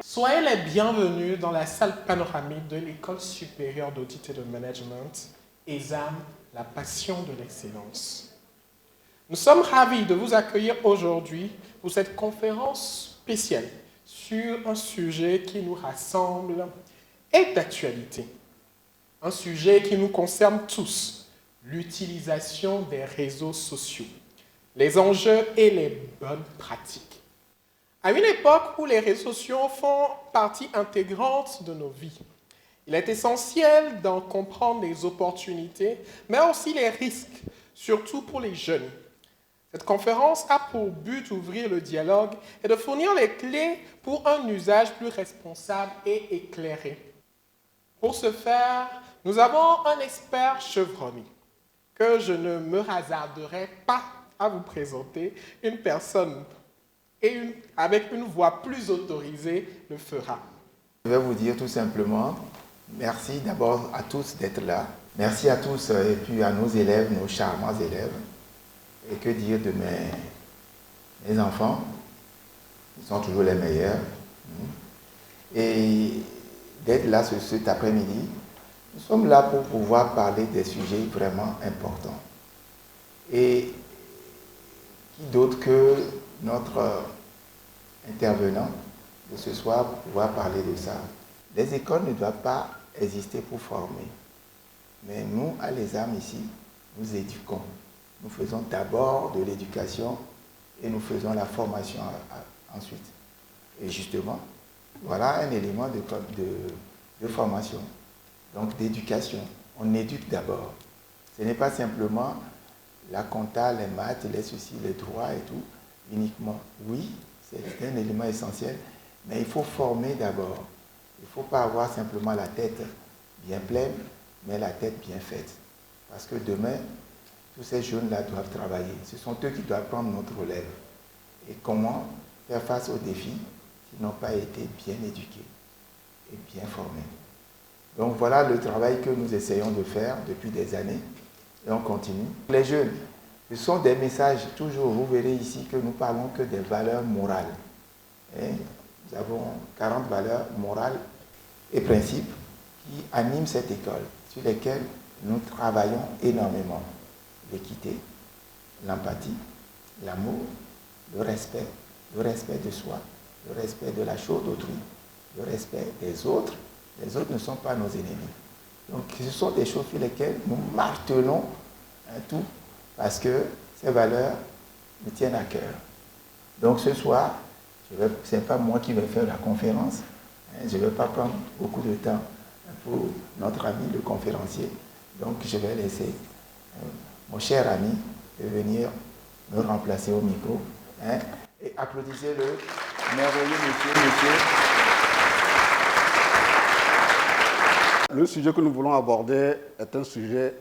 Soyez les bienvenus dans la salle panoramique de l'École supérieure d'audit et de management, ESAM, la passion de l'excellence. Nous sommes ravis de vous accueillir aujourd'hui pour cette conférence spéciale sur un sujet qui nous rassemble et d'actualité. Un sujet qui nous concerne tous, l'utilisation des réseaux sociaux, les enjeux et les bonnes pratiques. À une époque où les réseaux sociaux font partie intégrante de nos vies, il est essentiel d'en comprendre les opportunités, mais aussi les risques, surtout pour les jeunes. Cette conférence a pour but d'ouvrir le dialogue et de fournir les clés pour un usage plus responsable et éclairé. Pour ce faire, nous avons un expert chevronné que je ne me hasarderai pas à vous présenter, une personne avec une voix plus autorisée le fera. Je vais vous dire tout simplement, merci d'abord à tous d'être là. Merci à tous et puis à nos élèves, nos charmants élèves. Et que dire de mes enfants, ils sont toujours les meilleurs. Et d'être là cet après-midi, nous sommes là pour pouvoir parler des sujets vraiment importants. Et qui d'autre que notre intervenant de ce soir pour pouvoir parler de ça. Les écoles ne doivent pas exister pour former. Mais nous, à l'ESAM ici, nous éduquons. Nous faisons d'abord de l'éducation et nous faisons la formation ensuite. Et justement, voilà un élément de formation, donc d'éducation. On éduque d'abord. Ce n'est pas simplement la compta, les maths, les ceci, les droits et tout, uniquement. Oui, c'est un élément essentiel, mais il faut former d'abord. Il ne faut pas avoir simplement la tête bien pleine, mais la tête bien faite. Parce que demain, tous ces jeunes-là doivent travailler. Ce sont eux qui doivent prendre notre relève. Et comment faire face aux défis s'ils n'ont pas été bien éduqués et bien formés. Donc voilà le travail que nous essayons de faire depuis des années. Et on continue. Les jeunes, ce sont des messages, toujours, vous verrez ici que nous parlons que des valeurs morales. Et nous avons 40 valeurs morales et principes qui animent cette école, sur lesquelles nous travaillons énormément. L'équité, l'empathie, l'amour, le respect de soi, le respect de la chose d'autrui, le respect des autres. Les autres ne sont pas nos ennemis. Donc ce sont des choses sur lesquelles nous martelons tout, parce que ces valeurs me tiennent à cœur. Donc ce soir, ce n'est pas moi qui vais faire la conférence. Je ne vais pas prendre beaucoup de temps pour notre ami le conférencier. Donc je vais laisser mon cher ami de venir me remplacer au micro. Et applaudissez le merveilleux monsieur. Le sujet que nous voulons aborder est un sujet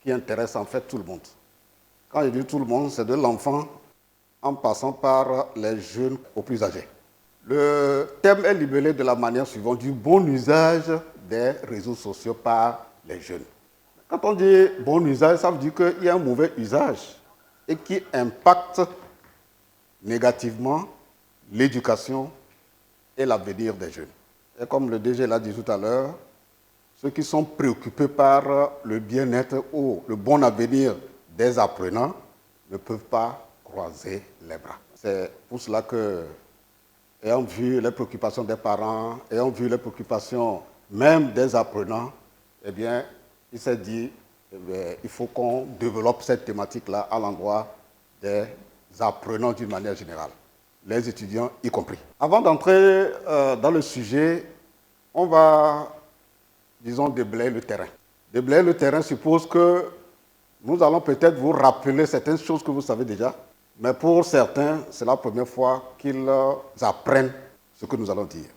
qui intéresse en fait tout le monde. Quand je dis tout le monde, c'est de l'enfant en passant par les jeunes aux plus âgés. Le thème est libellé de la manière suivante, du bon usage des réseaux sociaux par les jeunes. Quand on dit bon usage, ça veut dire qu'il y a un mauvais usage et qui impacte négativement l'éducation et l'avenir des jeunes. Et comme le DG l'a dit tout à l'heure, ceux qui sont préoccupés par le bien-être ou le bon avenir des apprenants ne peuvent pas croiser les bras. C'est pour cela que, ayant vu les préoccupations des parents, ayant vu les préoccupations même des apprenants, eh bien, il s'est dit, il faut qu'on développe cette thématique-là à l'endroit des apprenants d'une manière générale, les étudiants y compris. Avant d'entrer dans le sujet, on va, disons, déblayer le terrain. Déblayer le terrain suppose que nous allons peut-être vous rappeler certaines choses que vous savez déjà, mais pour certains, c'est la première fois qu'ils apprennent ce que nous allons dire.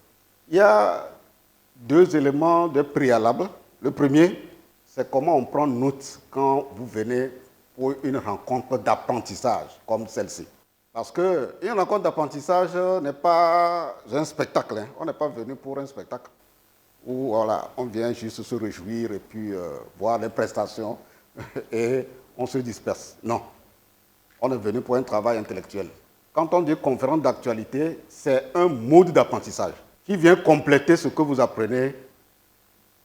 Il y a deux éléments de préalable. Le premier, c'est comment on prend note quand vous venez pour une rencontre d'apprentissage comme celle-ci. Parce qu'une rencontre d'apprentissage n'est pas un spectacle. On n'est pas venu pour un spectacle où voilà, on vient juste se réjouir et puis voir les prestations et on se disperse. Non. On est venu pour un travail intellectuel. Quand on dit conférence d'actualité, c'est un mode d'apprentissage. qui vient compléter ce que vous apprenez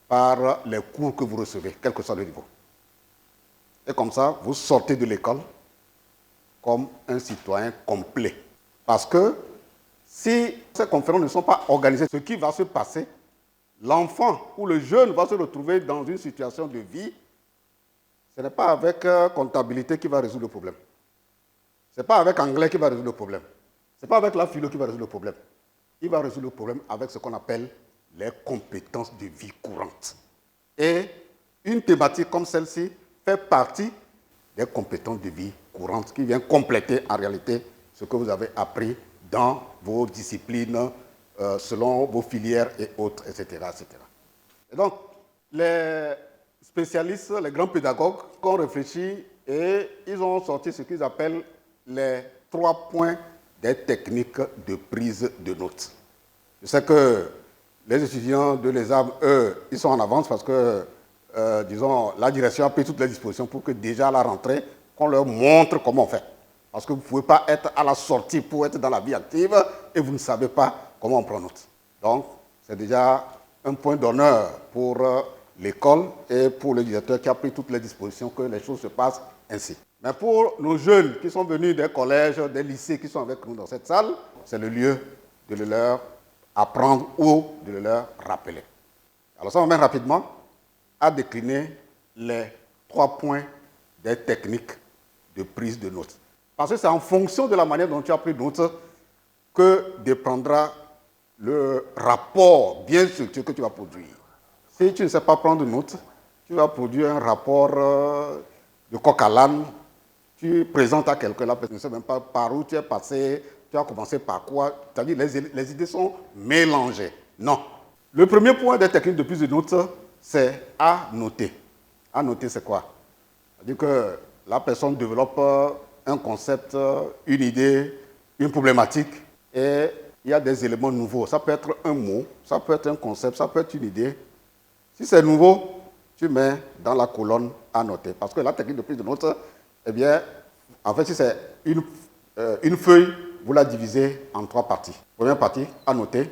par les cours que vous recevez, quel que soit le niveau. Et comme ça, vous sortez de l'école comme un citoyen complet. Parce que si ces conférences ne sont pas organisées, ce qui va se passer, l'enfant ou le jeune va se retrouver dans une situation de vie. Ce n'est pas avec comptabilité qui va résoudre le problème. Ce n'est pas avec anglais qui va résoudre le problème. Ce n'est pas avec la philo qui va résoudre le problème. Il va résoudre le problème avec ce qu'on appelle les compétences de vie courante. Et une thématique comme celle-ci fait partie des compétences de vie courante qui vient compléter en réalité ce que vous avez appris dans vos disciplines, selon vos filières et autres, etc., etc. Et donc, les spécialistes, les grands pédagogues ont réfléchi et ils ont sorti ce qu'ils appellent les 3 points des techniques de prise de notes. Je sais que les étudiants de l'ESAM, eux, ils sont en avance parce que, disons, la direction a pris toutes les dispositions pour que déjà à la rentrée, qu'on leur montre comment on fait. Parce que vous ne pouvez pas être à la sortie pour être dans la vie active et vous ne savez pas comment on prend note. Donc, c'est déjà un point d'honneur pour l'école et pour le directeur qui a pris toutes les dispositions que les choses se passent ainsi. Mais pour nos jeunes qui sont venus des collèges, des lycées qui sont avec nous dans cette salle, c'est le lieu de le leur apprendre ou de le leur rappeler. Alors ça m'amène rapidement à décliner les 3 points des techniques de prise de notes. Parce que c'est en fonction de la manière dont tu as pris note que dépendra le rapport bien structuré que tu vas produire. Si tu ne sais pas prendre note, tu vas produire un rapport de coq à l'âne. Tu présentes à quelqu'un, la personne ne sait même pas par où tu es passé, tu as commencé par quoi. C'est-à-dire les idées sont mélangées. Non. Le premier point des techniques de prise de notes, c'est annoter. Annoter, c'est quoi? C'est-à-dire que la personne développe un concept, une idée, une problématique, et il y a des éléments nouveaux. Ça peut être un mot, ça peut être un concept, ça peut être une idée. Si c'est nouveau, tu mets dans la colonne annoter. Parce que la technique de prise de notes, eh bien, en fait, si c'est une feuille, vous la divisez en 3 parties. Première partie, annoter.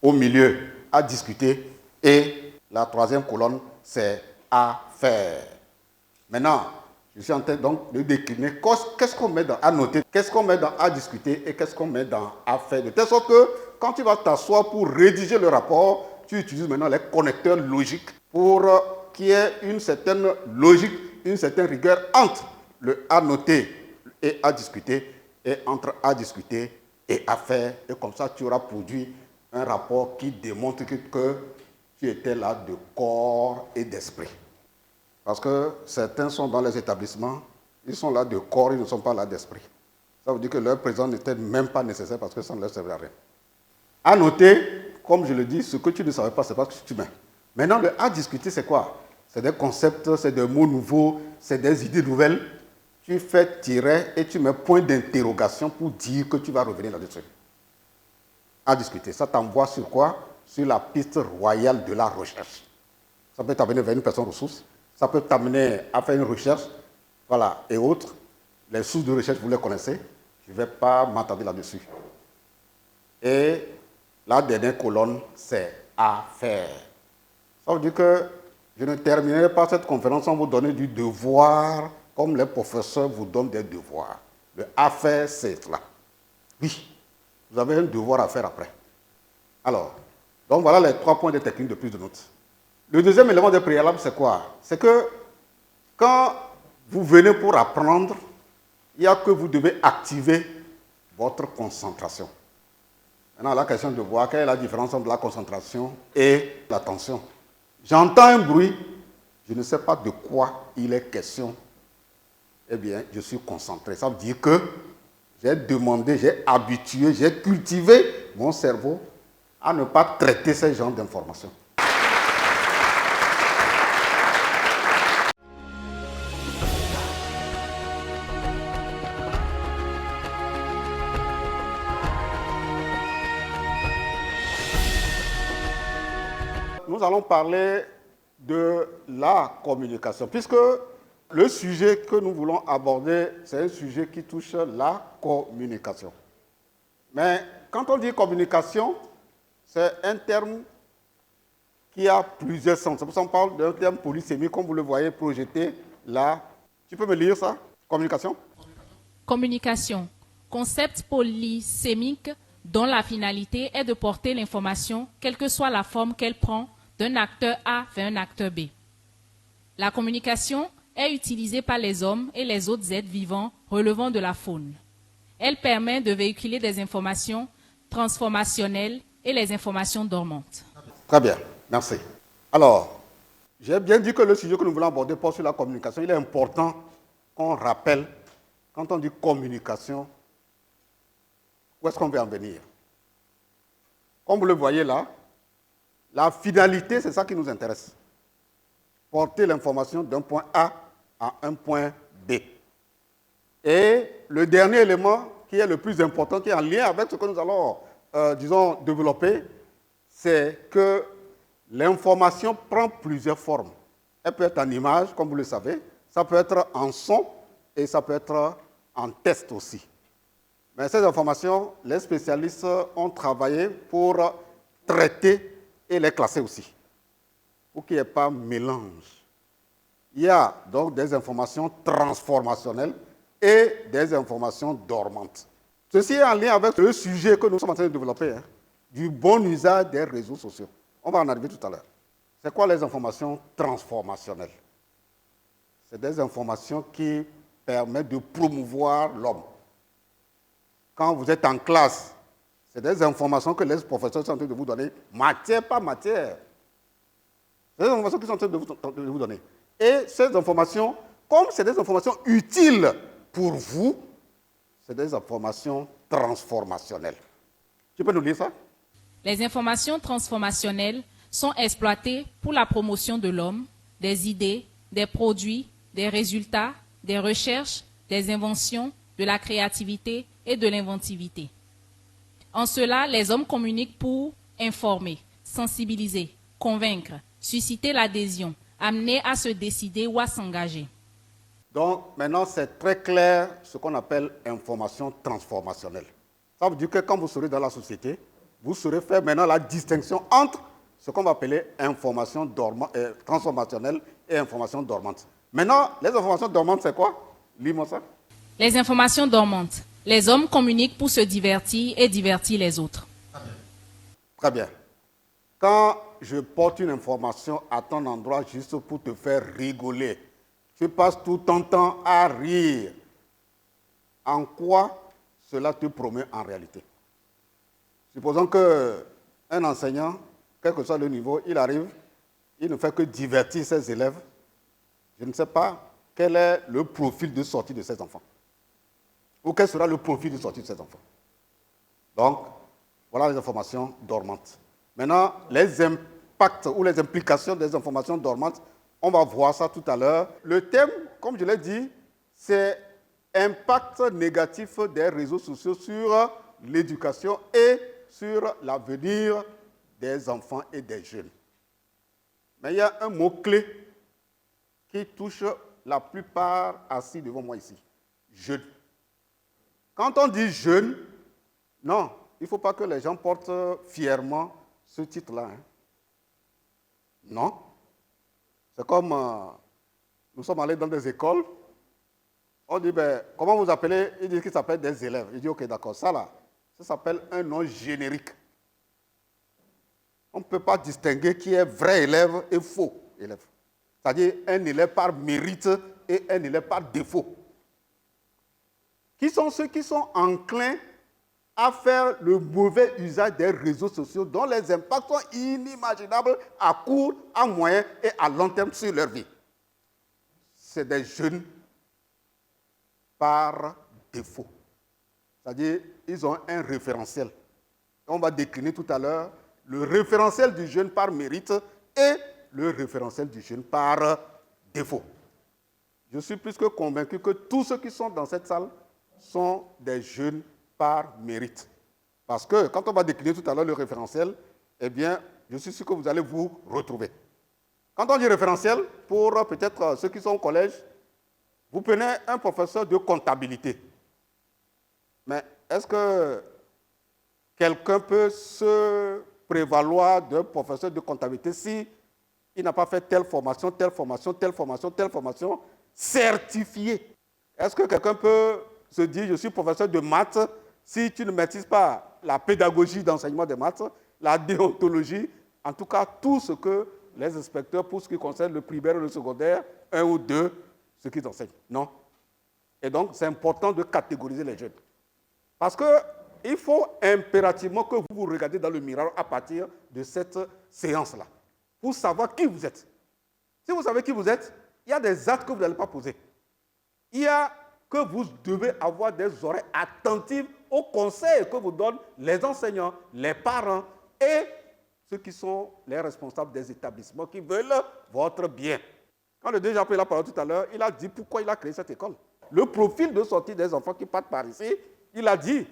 Au milieu, à discuter. Et la 3e colonne, c'est à faire. Maintenant, je suis en train donc de décliner qu'est-ce qu'on met dans à noter, qu'est-ce qu'on met dans à discuter et qu'est-ce qu'on met dans à faire. De telle sorte que quand tu vas t'asseoir pour rédiger le rapport, tu utilises maintenant les connecteurs logiques pour qu'il y ait une certaine logique, une certaine rigueur entre le à noter et à discuter et entre à discuter et à faire. Et comme ça, tu auras produit un rapport qui démontre que tu étais là de corps et d'esprit. Parce que certains sont dans les établissements, ils sont là de corps, ils ne sont pas là d'esprit. Ça veut dire que leur présence n'était même pas nécessaire parce que ça ne leur servait à rien. À noter, comme je le dis, ce que tu ne savais pas, c'est pas ce que tu mets. Maintenant, le à discuter, c'est quoi? C'est des concepts, c'est des mots nouveaux, c'est des idées nouvelles. Tu fais tirer et tu mets point d'interrogation pour dire que tu vas revenir là-dessus. À discuter. Ça t'envoie sur quoi? Sur la piste royale de la recherche. Ça peut t'amener vers une personne ressource. Ça peut t'amener à faire une recherche, voilà, et autres. Les sources de recherche, vous les connaissez. Je ne vais pas m'attarder là-dessus. Et la dernière colonne, c'est à faire. Ça veut dire que je ne terminerai pas cette conférence sans vous donner du devoir, comme les professeurs vous donnent des devoirs. Le à faire, c'est cela. Oui, vous avez un devoir à faire après. Alors, donc voilà les 3 points de technique de prise de notes. Le deuxième élément de préalable, c'est quoi? C'est que quand vous venez pour apprendre, il y a que vous devez activer votre concentration. Maintenant, la question de voir quelle est la différence entre la concentration et l'attention. J'entends un bruit, je ne sais pas de quoi il est question. Eh bien, je suis concentré. Ça veut dire que j'ai demandé, j'ai habitué, j'ai cultivé mon cerveau à ne pas traiter ce genre d'informations. Nous allons parler de la communication, puisque le sujet que nous voulons aborder, c'est un sujet qui touche la communication. Mais quand on dit communication, c'est un terme qui a plusieurs sens. C'est pour ça qu'on parle d'un terme polysémique, comme vous le voyez projeté là. Tu peux me lire ça? Communication? Communication. Concept polysémique dont la finalité est de porter l'information, quelle que soit la forme qu'elle prend, d'un acteur A vers un acteur B. La communication est utilisée par les hommes et les autres êtres vivants relevant de la faune. Elle permet de véhiculer des informations transformationnelles et les informations dormantes. Très bien, merci. Alors, j'ai bien dit que le sujet que nous voulons aborder porte sur la communication. Il est important qu'on rappelle, quand on dit communication, où est-ce qu'on veut en venir? Comme vous le voyez là, la finalité, c'est ça qui nous intéresse. Porter l'information d'un point A à un point B. Et le dernier élément, qui est le plus important, qui est en lien avec ce que nous allons, développer, c'est que l'information prend plusieurs formes. Elle peut être en image, comme vous le savez, ça peut être en son et ça peut être en texte aussi. Mais ces informations, les spécialistes ont travaillé pour traiter et les classer aussi, pour qu'il n'y ait pas mélange. Il y a donc des informations transformationnelles et des informations dormantes. Ceci est en lien avec le sujet que nous sommes en train de développer, du bon usage des réseaux sociaux. On va en arriver tout à l'heure. C'est quoi les informations transformationnelles? C'est des informations qui permettent de promouvoir l'homme. Quand vous êtes en classe, c'est des informations que les professeurs sont en train de vous donner, matière par matière. C'est des informations qu'ils sont en train de vous donner. Et ces informations, comme c'est des informations utiles pour vous, c'est des informations transformationnelles. Tu peux nous lire ça? Les informations transformationnelles sont exploitées pour la promotion de l'homme, des idées, des produits, des résultats, des recherches, des inventions, de la créativité et de l'inventivité. En cela, les hommes communiquent pour informer, sensibiliser, convaincre, susciter l'adhésion, amener à se décider ou à s'engager. Donc, maintenant, c'est très clair ce qu'on appelle information transformationnelle. Ça veut dire que quand vous serez dans la société, vous saurez faire maintenant la distinction entre ce qu'on va appeler information transformationnelle et information dormante. Maintenant, les informations dormantes, c'est quoi? Lis-moi ça. Les informations dormantes. Les hommes communiquent pour se divertir et divertir les autres. Très bien. Quand je porte une information à ton endroit juste pour te faire rigoler, tu passes tout ton temps à rire. En quoi cela te promet en réalité? Supposons qu'un enseignant, quel que soit le niveau, il arrive, il ne fait que divertir ses élèves. Je ne sais pas quel est le profil de sortie de ces enfants. Ou quel sera le profil de sortie de ces enfants. Donc, voilà les informations dormantes. Maintenant, les impacts ou les implications des informations dormantes, on va voir ça tout à l'heure. Le thème, comme je l'ai dit, c'est impact négatif des réseaux sociaux sur l'éducation et sur l'avenir des enfants et des jeunes. Mais il y a un mot-clé qui touche la plupart assis devant moi ici. Jeune. Quand on dit jeune, non, il ne faut pas que les gens portent fièrement ce titre-là. Non. C'est comme nous sommes allés dans des écoles. On dit, comment vous appelez? Ils disent qu'ils s'appellent des élèves. Il dit, ok, d'accord, ça là, ça s'appelle un nom générique. On ne peut pas distinguer qui est vrai élève et faux élève. C'est-à-dire un élève par mérite et un élève par défaut. Qui sont ceux qui sont enclins à faire le mauvais usage des réseaux sociaux dont les impacts sont inimaginables à court, à moyen et à long terme sur leur vie? C'est des jeunes par défaut. C'est-à-dire ils ont un référentiel. On va décliner tout à l'heure le référentiel du jeune par mérite et le référentiel du jeune par défaut. Je suis plus que convaincu que tous ceux qui sont dans cette salle sont des jeunes par mérite. Parce que quand on va décliner tout à l'heure le référentiel, eh bien, je suis sûr que vous allez vous retrouver. Quand on dit référentiel, pour peut-être ceux qui sont au collège, vous prenez un professeur de comptabilité. Mais est-ce que quelqu'un peut se prévaloir d'un professeur de comptabilité si il n'a pas fait telle formation certifiée. Est-ce que quelqu'un peut se dire, je suis professeur de maths, si tu ne maîtrises pas la pédagogie d'enseignement des maths, la déontologie, en tout cas tout ce que les inspecteurs, pour ce qui concerne le primaire et le secondaire, 1 ou 2, ce qu'ils enseignent? Non. Et donc, c'est important de catégoriser les jeunes. Parce qu'il faut impérativement que vous vous regardiez dans le miroir à partir de cette séance-là, pour savoir qui vous êtes. Si vous savez qui vous êtes, il y a des actes que vous n'allez pas poser. Il y a que vous devez avoir des oreilles attentives aux conseils que vous donnent les enseignants, les parents et ceux qui sont les responsables des établissements qui veulent votre bien. Quand le DG a pris la parole tout à l'heure, il a dit pourquoi il a créé cette école. Le profil de sortie des enfants qui partent par ici, il a dit,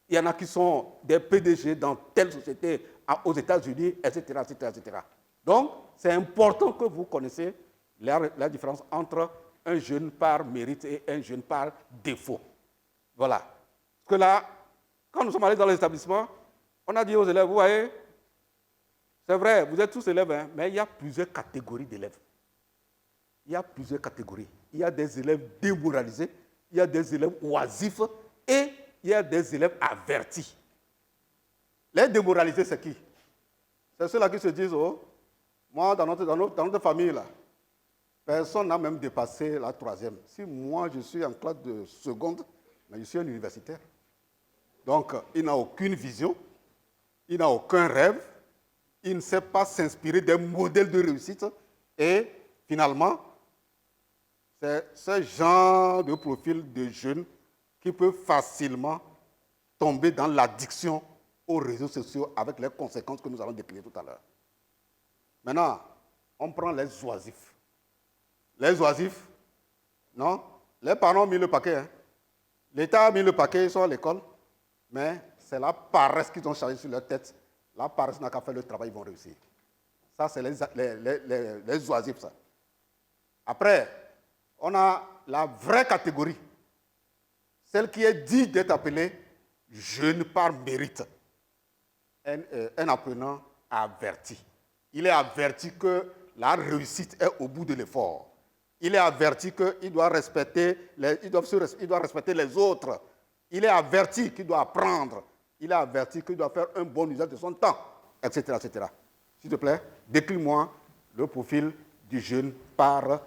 il y en a qui sont des PDG dans telle société aux États-Unis, etc., etc., etc. Donc, c'est important que vous connaissiez la différence entre un jeune par mérite et un jeune par défaut. Voilà. Parce que là, quand nous sommes allés dans les établissements, on a dit aux élèves, vous voyez, c'est vrai, vous êtes tous élèves, hein, mais il y a plusieurs catégories d'élèves. Il y a plusieurs catégories. Il y a des élèves démoralisés, il y a des élèves oisifs et il y a des élèves avertis. Les démoralisés, c'est qui? C'est ceux-là qui se disent, oh, moi, dans notre famille, là, personne n'a même dépassé la 3e. Si moi, je suis en classe de seconde, mais je suis un universitaire. Donc, il n'a aucune vision, il n'a aucun rêve, il ne sait pas s'inspirer des modèles de réussite. Et finalement, c'est ce genre de profil de jeunes qui peut facilement tomber dans l'addiction aux réseaux sociaux avec les conséquences que nous allons décliner tout à l'heure. Maintenant, on prend les oisifs. Les oisifs, non, les parents ont mis le paquet. Hein. L'État a mis le paquet, ils sont à l'école, mais c'est la paresse qu'ils ont chargé sur leur tête. La paresse n'a qu'à faire le travail, ils vont réussir. Ça, c'est les oisifs, ça. Après, on a la vraie catégorie, celle qui est dite d'être appelée jeune par mérite. Un apprenant averti. Il est averti que la réussite est au bout de l'effort. Il est averti qu'il doit respecter les autres. Il est averti qu'il doit apprendre. Il est averti qu'il doit faire un bon usage de son temps, etc., etc. S'il te plaît, décris-moi le profil du jeune par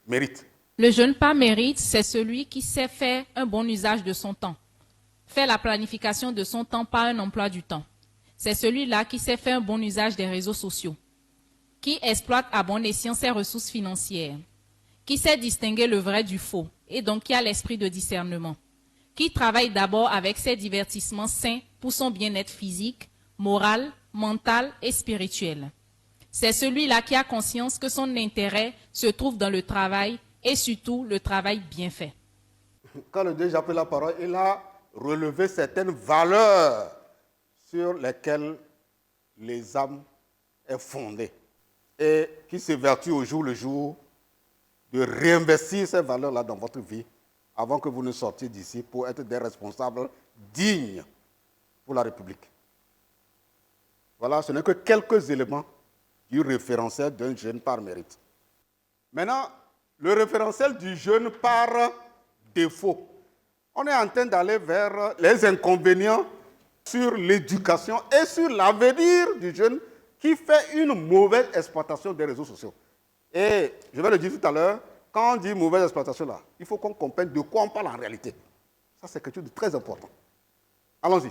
mérite. Le jeune par mérite, c'est celui qui sait faire un bon usage de son temps. Fait la planification de son temps par un emploi du temps. C'est celui-là qui sait faire un bon usage des réseaux sociaux, qui exploite à bon escient ses ressources financières, qui sait distinguer le vrai du faux et donc qui a l'esprit de discernement, qui travaille d'abord avec ses divertissements sains pour son bien-être physique, moral, mental et spirituel. C'est celui-là qui a conscience que son intérêt se trouve dans le travail et surtout le travail bien fait. Quand le DG a pris la parole, il a relevé certaines valeurs sur lesquelles les âmes est fondée et qui s'évertue au jour le jour de réinvestir ces valeurs-là dans votre vie avant que vous ne sortiez d'ici pour être des responsables dignes pour la République. Voilà, ce n'est que quelques éléments du référentiel d'un jeune par mérite. Maintenant, le référentiel du jeune par défaut. On est en train d'aller vers les inconvénients sur l'éducation et sur l'avenir du jeune qui fait une mauvaise exploitation des réseaux sociaux. Et je vais le dire tout à l'heure, quand on dit mauvaise exploitation là, il faut qu'on comprenne de quoi on parle en réalité. Ça, c'est quelque chose de très important. Allons-y.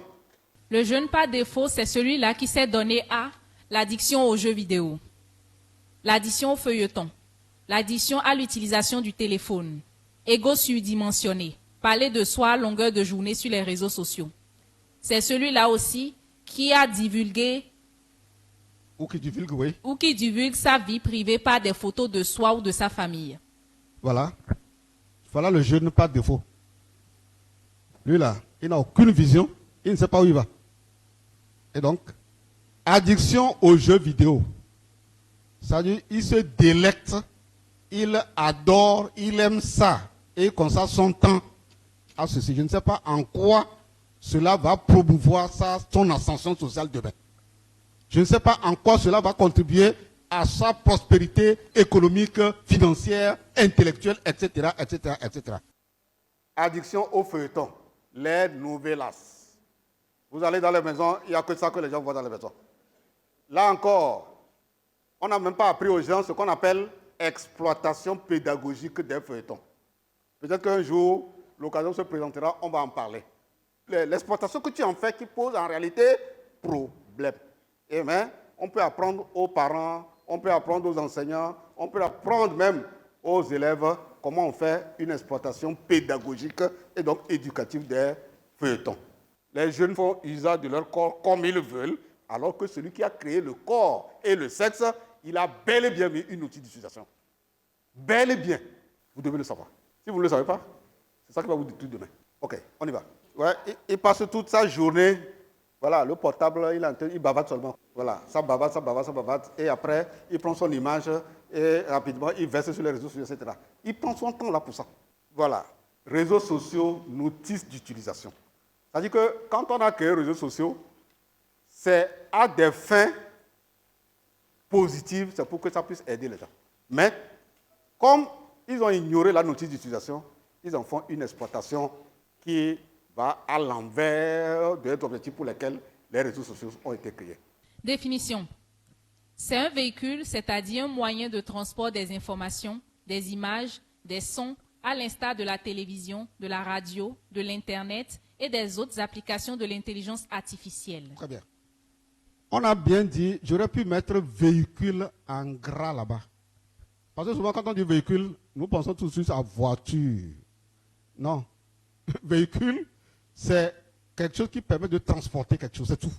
Le jeune par défaut, c'est celui-là qui s'est donné à l'addiction aux jeux vidéo, l'addiction au feuilleton, l'addiction à l'utilisation du téléphone, égo surdimensionné, parler de soi à longueur de journée sur les réseaux sociaux. C'est celui-là aussi qui a divulgué ou qui divulgue sa vie privée par des photos de soi ou de sa famille. Voilà. Voilà le jeune par défaut. Lui là, il n'a aucune vision, il ne sait pas où il va. Et donc, addiction aux jeux vidéo. C'est-à-dire, il se délecte, il adore, il aime ça. Et il consacre son temps à ceci. Je ne sais pas en quoi cela va promouvoir son ascension sociale demain. Je ne sais pas en quoi cela va contribuer à sa prospérité économique, financière, intellectuelle, etc., etc., etc. Addiction au feuilleton, les novellas. Vous allez dans les maisons, il n'y a que ça que les gens voient dans les maisons. Là encore, on n'a même pas appris aux gens ce qu'on appelle exploitation pédagogique des feuilletons. Peut-être qu'un jour, l'occasion se présentera, on va en parler. L'exploitation que tu en fais qui pose en réalité problème. Et bien, on peut apprendre aux parents, on peut apprendre aux enseignants, on peut apprendre même aux élèves comment on fait une exploitation pédagogique et donc éducative des feuilletons. Les jeunes font usage de leur corps comme ils veulent, alors que celui qui a créé le corps et le sexe, il a bel et bien mis une outil d'utilisation. Bel et bien. Vous devez le savoir. Si vous ne le savez pas, c'est ça qui va vous dire tout demain. Ok, on y va. Ouais, il passe toute sa journée, voilà, le portable, il bavade seulement. Voilà, ça bavade, et après, il prend son image et rapidement, il verse sur les réseaux sociaux, etc. Il prend son temps là pour ça. Voilà, réseaux sociaux, notices d'utilisation. C'est-à-dire que quand on a créé les réseaux sociaux, c'est à des fins positives, c'est pour que ça puisse aider les gens. Mais, comme ils ont ignoré la notice d'utilisation, ils en font une exploitation qui va à l'envers des objectifs pour lesquels les réseaux sociaux ont été créés. Définition. C'est un véhicule, c'est-à-dire un moyen de transport des informations, des images, des sons, à l'instar de la télévision, de la radio, de l'Internet et des autres applications de l'intelligence artificielle. Très bien. On a bien dit, j'aurais pu mettre véhicule en gras là-bas. Parce que souvent, quand on dit véhicule, nous pensons tout de suite à voiture. Non. Véhicule, c'est quelque chose qui permet de transporter quelque chose, c'est tout.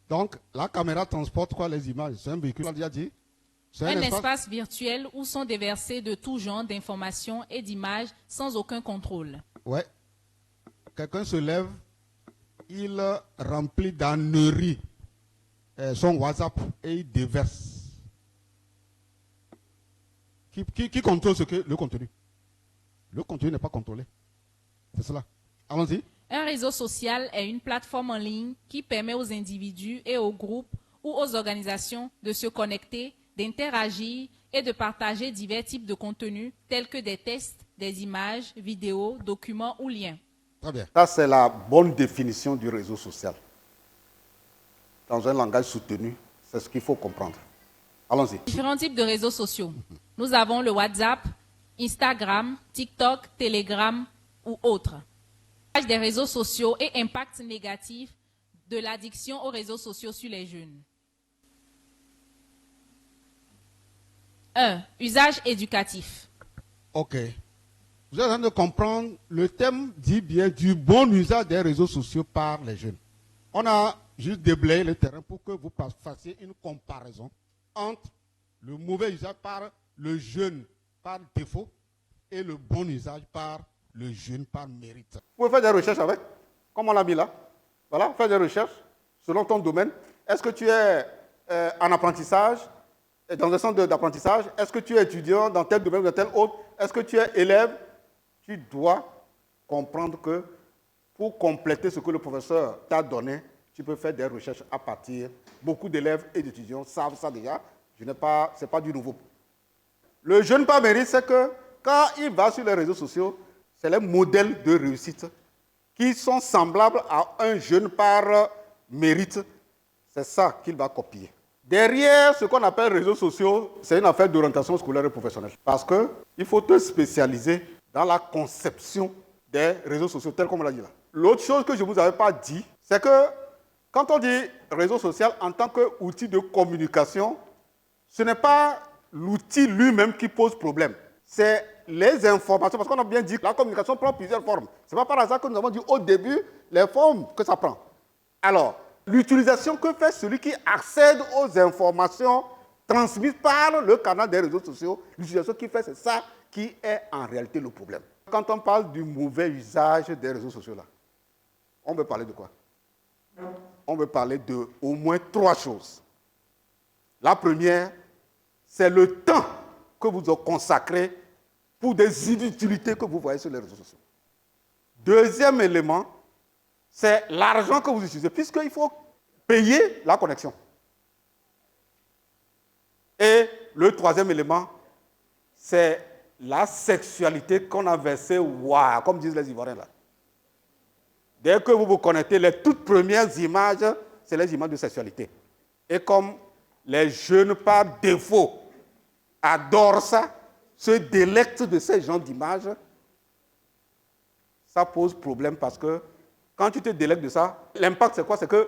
Donc, la caméra transporte quoi? Les images. C'est un véhicule, on a déjà dit. C'est un espace virtuel où sont déversés de tout genre d'informations et d'images sans aucun contrôle. Ouais. Quelqu'un se lève, il remplit d'âneries son WhatsApp et il déverse. Qui contrôle le contenu? Le contenu n'est pas contrôlé. C'est cela. Allons-y. Un réseau social est une plateforme en ligne qui permet aux individus et aux groupes ou aux organisations de se connecter, d'interagir et de partager divers types de contenus tels que des textes, des images, vidéos, documents ou liens. Très bien. Ça, c'est la bonne définition du réseau social. Dans un langage soutenu, c'est ce qu'il faut comprendre. Allons-y. Différents types de réseaux sociaux. Nous avons le WhatsApp, Instagram, TikTok, Telegram ou autres. Des réseaux sociaux et impact négatif de l'addiction aux réseaux sociaux sur les jeunes. 1. Usage éducatif. Ok. Vous êtes en train de comprendre, le thème dit bien du bon usage des réseaux sociaux par les jeunes. On a juste déblayé le terrain pour que vous fassiez une comparaison entre le mauvais usage par le jeune par défaut et le bon usage par le jeune par mérite. Vous pouvez faire des recherches avec, comme on l'a mis là. Voilà, faire des recherches selon ton domaine. Est-ce que tu es en apprentissage, dans un centre d'apprentissage? Est-ce que tu es étudiant dans tel domaine ou dans tel autre? Est-ce que tu es élève? Tu dois comprendre que pour compléter ce que le professeur t'a donné, tu peux faire des recherches à partir. Beaucoup d'élèves et d'étudiants savent ça déjà. Ce n'est pas du nouveau. Le jeune par mérite, c'est que quand il va sur les réseaux sociaux, c'est les modèles de réussite qui sont semblables à un jeune par mérite. C'est ça qu'il va copier. Derrière ce qu'on appelle réseaux sociaux, c'est une affaire d'orientation scolaire et professionnelle. Parce qu'il faut te spécialiser dans la conception des réseaux sociaux, tel qu'on l'a dit là. L'autre chose que je ne vous avais pas dit, c'est que quand on dit réseau social en tant qu'outil de communication, ce n'est pas l'outil lui-même qui pose problème. C'est les informations, parce qu'on a bien dit que la communication prend plusieurs formes. Ce n'est pas par hasard que nous avons dit au début les formes que ça prend. Alors, l'utilisation que fait celui qui accède aux informations transmises par le canal des réseaux sociaux, l'utilisation qu'il fait, c'est ça qui est en réalité le problème. Quand on parle du mauvais usage des réseaux sociaux, là, on veut parler de quoi? On veut parler de au moins 3 choses. La première, c'est le temps que vous avez consacré pour des inutilités que vous voyez sur les réseaux sociaux. Deuxième élément, c'est l'argent que vous utilisez, puisqu'il faut payer la connexion. Et le troisième élément, c'est la sexualité qu'on a versée, waouh, comme disent les Ivoiriens là. Dès que vous vous connectez, les toutes premières images, c'est les images de sexualité. Et comme les jeunes, par défaut, adorent ça, se délectent de ces genres d'images, ça pose problème parce que quand tu te délectes de ça, l'impact c'est quoi? C'est que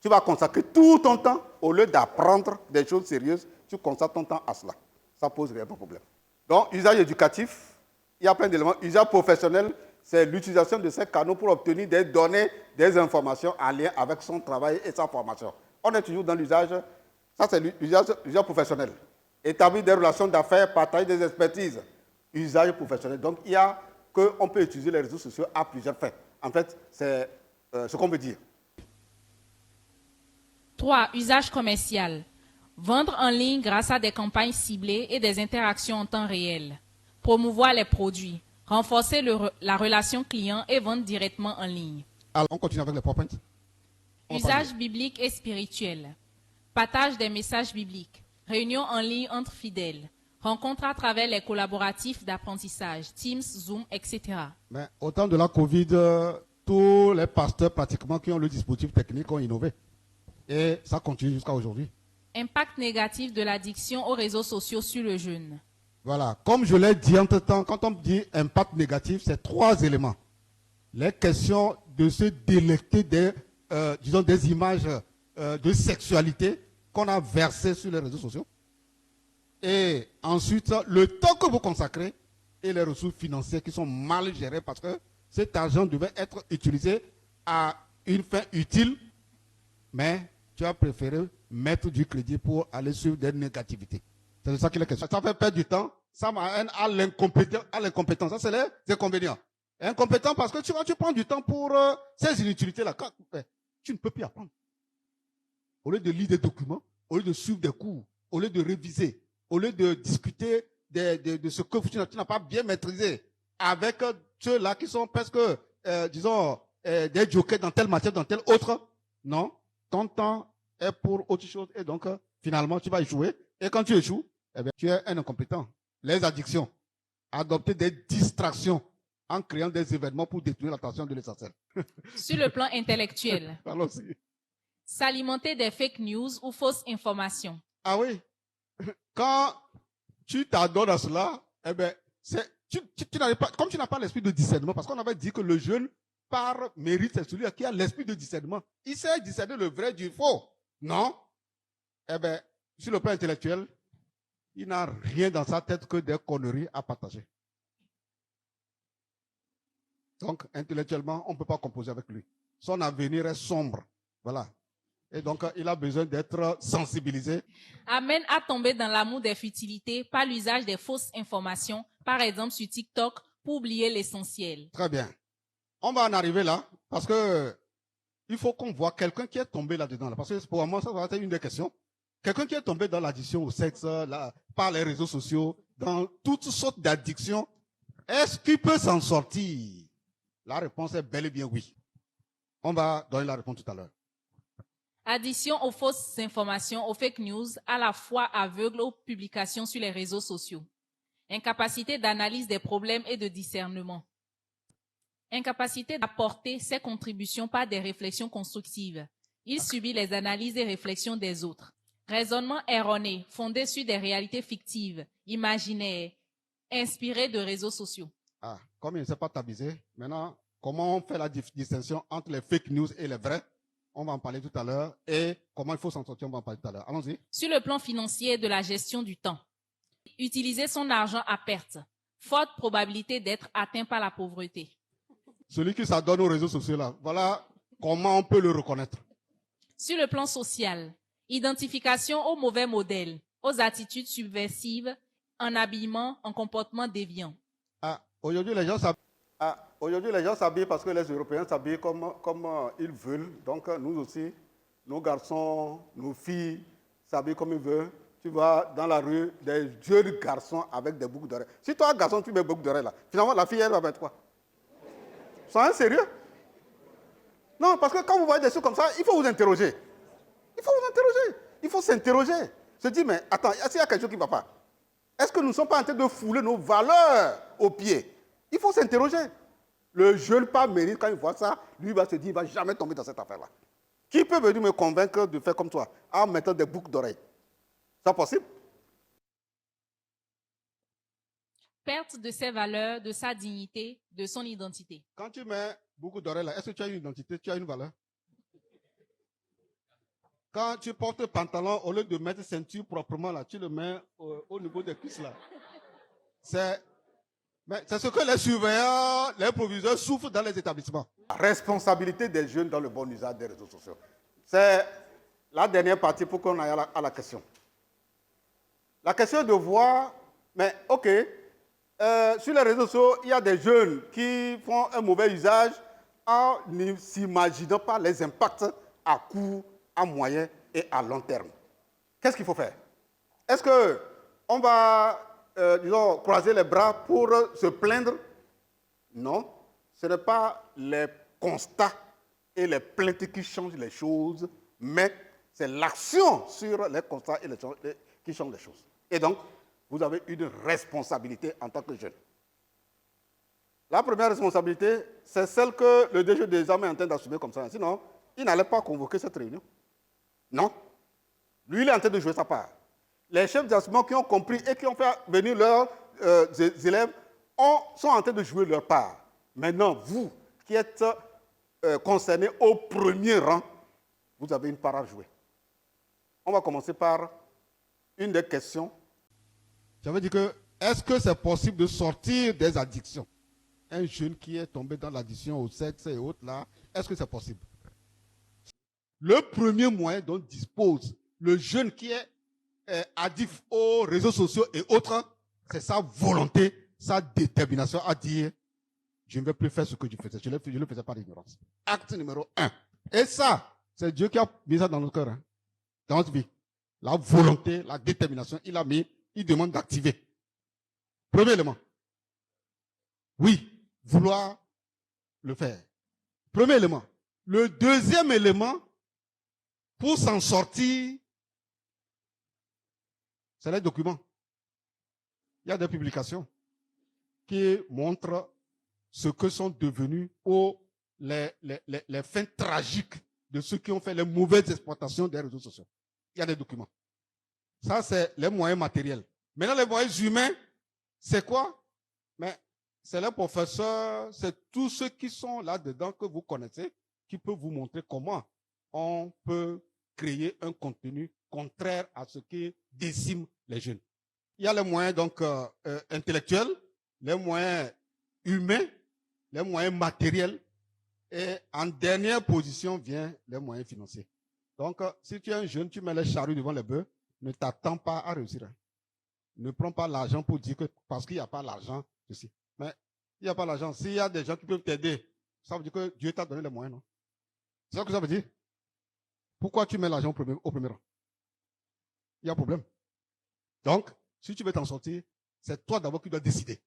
tu vas consacrer tout ton temps, au lieu d'apprendre des choses sérieuses, tu consacres ton temps à cela. Ça pose réellement problème. Donc, usage éducatif, il y a plein d'éléments. Usage professionnel, c'est l'utilisation de ces canaux pour obtenir des données, des informations en lien avec son travail et sa formation. On est toujours dans l'usage, ça c'est l'usage professionnel. Établir des relations d'affaires, partager des expertises. Usage professionnel. Donc, il y a qu'on peut utiliser les réseaux sociaux à plusieurs fins. En fait, c'est ce qu'on veut dire. 3. Usage commercial. Vendre en ligne grâce à des campagnes ciblées et des interactions en temps réel. Promouvoir les produits. Renforcer la relation client et vendre directement en ligne. Alors, on continue avec les PowerPoint. Usage biblique et spirituel. Partage des messages bibliques. Réunions en ligne entre fidèles. Rencontres à travers les collaboratifs d'apprentissage, Teams, Zoom, etc. Mais au temps de la Covid, tous les pasteurs pratiquement qui ont le dispositif technique ont innové. Et ça continue jusqu'à aujourd'hui. Impact négatif de l'addiction aux réseaux sociaux sur le jeune. Voilà. Comme je l'ai dit entre-temps, quand on dit impact négatif, c'est 3 éléments. Les questions de se délecter des images de sexualité qu'on a versées sur les réseaux sociaux. Et ensuite, le temps que vous consacrez et les ressources financières qui sont mal gérées parce que cet argent devait être utilisé à une fin utile, mais tu as préféré mettre du crédit pour aller sur des négativités. C'est de ça qu'il est question. Ça fait perdre du temps, ça m'amène à l'incompétence. Ça, c'est les inconvénients. Incompétent parce que tu prends du temps pour ces inutilités-là. Tu ne peux plus apprendre. Au lieu de lire des documents, au lieu de suivre des cours, au lieu de réviser, au lieu de discuter de ce que tu n'as pas bien maîtrisé avec ceux-là qui sont presque, des jokers dans telle matière, dans telle autre, non, ton temps est pour autre chose et donc, finalement, tu vas échouer. Et quand tu échoues, eh bien, tu es un incompétent. Les addictions, adopter des distractions en créant des événements pour détruire l'attention de l'essentiel. Sur le plan intellectuel, Allons-y. s'alimenter des fake news ou fausses informations. Ah oui. Quand tu t'adonnes à cela, eh bien, comme tu n'as pas l'esprit de discernement, parce qu'on avait dit que le jeune, par mérite, c'est celui qui a l'esprit de discernement. Il sait discerner le vrai du faux. Non? Eh bien, sur le plan intellectuel, il n'a rien dans sa tête que des conneries à partager. Donc, intellectuellement, on ne peut pas composer avec lui. Son avenir est sombre. Voilà. Et donc, il a besoin d'être sensibilisé. Amène à tomber dans l'amour des futilités par l'usage des fausses informations, par exemple sur TikTok, pour oublier l'essentiel. Très bien. On va en arriver là, parce que il faut qu'on voit quelqu'un qui est tombé là-dedans. Parce que pour moi, ça va être une des questions. Quelqu'un qui est tombé dans l'addiction au sexe, par les réseaux sociaux, dans toutes sortes d'addictions, est-ce qu'il peut s'en sortir? La réponse est bel et bien oui. On va donner la réponse tout à l'heure. Addition aux fausses informations, aux fake news, à la fois aveugle aux publications sur les réseaux sociaux. Incapacité d'analyse des problèmes et de discernement. Incapacité d'apporter ses contributions par des réflexions constructives. Il subit les analyses et réflexions des autres. Raisonnement erroné, fondé sur des réalités fictives, imaginaires, inspirées de réseaux sociaux. Ah, comme il ne s'est pas tavisé, maintenant, comment on fait la distinction entre les fake news et les vrais? On va en parler tout à l'heure. Et comment il faut s'en sortir, on va en parler tout à l'heure. Allons-y. Sur le plan financier et de la gestion du temps. Utiliser son argent à perte. Forte probabilité d'être atteint par la pauvreté. Celui qui s'adonne aux réseaux sociaux là, voilà comment on peut le reconnaître. Sur le plan social. Identification aux mauvais modèles, aux attitudes subversives, en habillement, en comportement déviant. Ah, aujourd'hui les gens s'habillent. Aujourd'hui, les gens s'habillent parce que les Européens s'habillent comme ils veulent. Donc, nous aussi, nos garçons, nos filles s'habillent comme ils veulent. Tu vas dans la rue, des jeunes garçons avec des boucles d'oreilles. Si toi, garçon, tu mets boucles d'oreilles là, finalement, la fille, elle va mettre quoi? Sois sérieux? Non, parce que quand vous voyez des choses comme ça, il faut vous interroger. Il faut vous interroger. Il faut s'interroger. Se dire, mais attends, est-ce qu'il y a quelque chose qui ne va pas? Est-ce que nous ne sommes pas en train de fouler nos valeurs aux pieds? Il faut s'interroger. Le jeune pas mérite, quand il voit ça, lui va se dire, il ne va jamais tomber dans cette affaire-là. Qui peut venir me convaincre de faire comme toi, en mettant des boucles d'oreilles? C'est possible? Perte de ses valeurs, de sa dignité, de son identité. Quand tu mets beaucoup d'oreilles là, est-ce que tu as une identité, tu as une valeur? Quand tu portes pantalon, au lieu de mettre ceinture proprement là, tu le mets au niveau des cuisses là. C'est ce que les surveillants, les proviseurs souffrent dans les établissements. La responsabilité des jeunes dans le bon usage des réseaux sociaux. C'est la dernière partie pour qu'on aille à la question. La question de voir, mais ok, sur les réseaux sociaux, il y a des jeunes qui font un mauvais usage en ne s'imaginant pas les impacts à court, à moyen et à long terme. Qu'est-ce qu'il faut faire? Est-ce qu'on va, disons, croiser les bras pour se plaindre? Non, ce n'est pas les constats et les plaintes qui changent les choses, mais c'est l'action sur les constats et qui change les choses. Et donc, vous avez une responsabilité en tant que jeune. La première responsabilité, c'est celle que le DG des armées est en train d'assumer comme ça. Sinon, il n'allait pas convoquer cette réunion. Non. Lui, il est en train de jouer sa part. Les chefs d'enseignement qui ont compris et qui ont fait venir leurs élèves sont en train de jouer leur part. Maintenant, vous, qui êtes concernés au premier rang, vous avez une part à jouer. On va commencer par une des questions. J'avais dit que, est-ce que c'est possible de sortir des addictions? Un jeune qui est tombé dans l'addiction au sexe et autres là, est-ce que c'est possible? Le premier moyen dont dispose le jeune qui est addict aux réseaux sociaux et autres, c'est sa volonté, sa détermination à dire, je ne vais plus faire ce que je faisais. Je le faisais par ignorance. Acte numéro 1. Et ça, c'est Dieu qui a mis ça dans notre cœur, hein, dans notre vie. La volonté, la détermination, il a mis, il demande d'activer. Premier élément. Oui, vouloir le faire. Premier élément. Le deuxième élément, pour s'en sortir, c'est les documents. Il y a des publications qui montrent ce que sont devenus les fins tragiques de ceux qui ont fait les mauvaises exploitations des réseaux sociaux. Il y a des documents. Ça, c'est les moyens matériels. Maintenant, les moyens humains, c'est quoi? Mais c'est les professeurs, c'est tous ceux qui sont là-dedans que vous connaissez, qui peuvent vous montrer comment on peut créer un contenu contraire à ce qui décime les jeunes. Il y a les moyens donc intellectuels, les moyens humains, les moyens matériels, et en dernière position vient les moyens financiers. Donc, si tu es un jeune, tu mets les charrues devant les bœufs, ne t'attends pas à réussir. Hein. Ne prends pas l'argent pour dire que parce qu'il n'y a pas l'argent, ceci. Mais il n'y a pas l'argent. S'il y a des gens qui peuvent t'aider, ça veut dire que Dieu t'a donné les moyens, non? C'est ça que ça veut dire? Pourquoi tu mets l'argent au premier rang? Il y a un problème. Donc, si tu veux t'en sortir, c'est toi d'abord qui dois décider.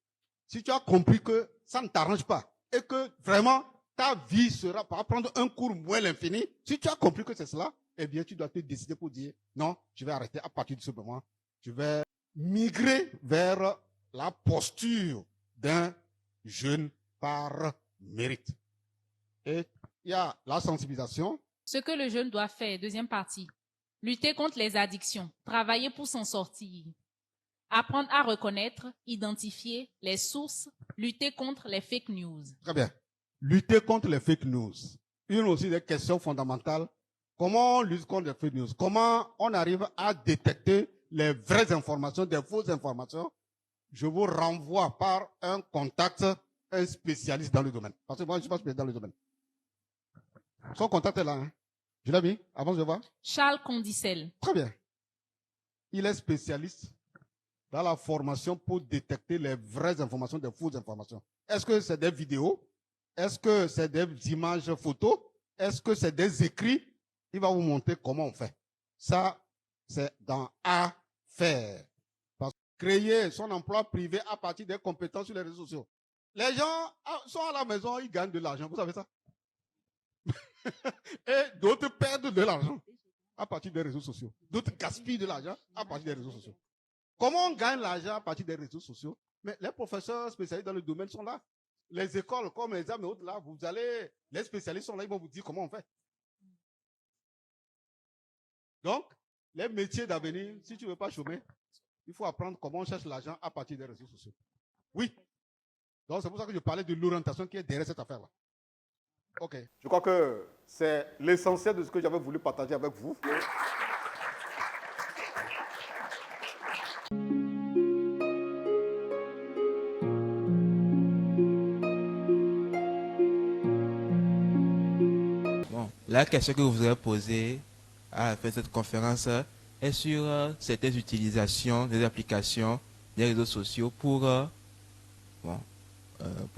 Si tu as compris que ça ne t'arrange pas et que vraiment ta vie sera par prendre un cours moins l'infini, si tu as compris que c'est cela, eh bien, tu dois te décider pour dire, non, je vais arrêter à partir de ce moment. Je vais migrer vers la posture d'un jeune par mérite. Et il y a la sensibilisation. Ce que le jeune doit faire, deuxième partie. Lutter contre les addictions, travailler pour s'en sortir. Apprendre à reconnaître, identifier les sources, lutter contre les fake news. Très bien. Lutter contre les fake news. Une aussi des questions fondamentales. Comment on lutte contre les fake news? Comment on arrive à détecter les vraies informations, des fausses informations? Je vous renvoie par un contact, un spécialiste dans le domaine. Parce que moi, je ne suis pas spécialiste dans le domaine. Son contact est là, hein. Je l'ai mis, avant de voir. Charles Condicel. Très bien. Il est spécialiste dans la formation pour détecter les vraies informations des fausses informations. Est-ce que c'est des vidéos? Est-ce que c'est des images photos? Est-ce que c'est des écrits? Il va vous montrer comment on fait. Ça, c'est dans à faire. Parce que créer son emploi privé à partir des compétences sur les réseaux sociaux. Les gens sont à la maison, ils gagnent de l'argent. Vous savez ça? Et d'autres perdent de l'argent à partir des réseaux sociaux. D'autres gaspillent de l'argent à partir des réseaux sociaux. Comment on gagne l'argent à partir des réseaux sociaux? Mais les professeurs spécialisés dans le domaine sont là. Les écoles comme les examens et autres là, les spécialistes sont là, ils vont vous dire comment on fait. Donc, les métiers d'avenir, si tu ne veux pas chômer, il faut apprendre comment on cherche l'argent à partir des réseaux sociaux. Oui. Donc, c'est pour ça que je parlais de l'orientation qui est derrière cette affaire-là. OK. Je crois que c'est l'essentiel de ce que j'avais voulu partager avec vous. Bon, la question que vous voudrais poser à la fin de cette conférence est sur certaines utilisations des applications des réseaux sociaux pour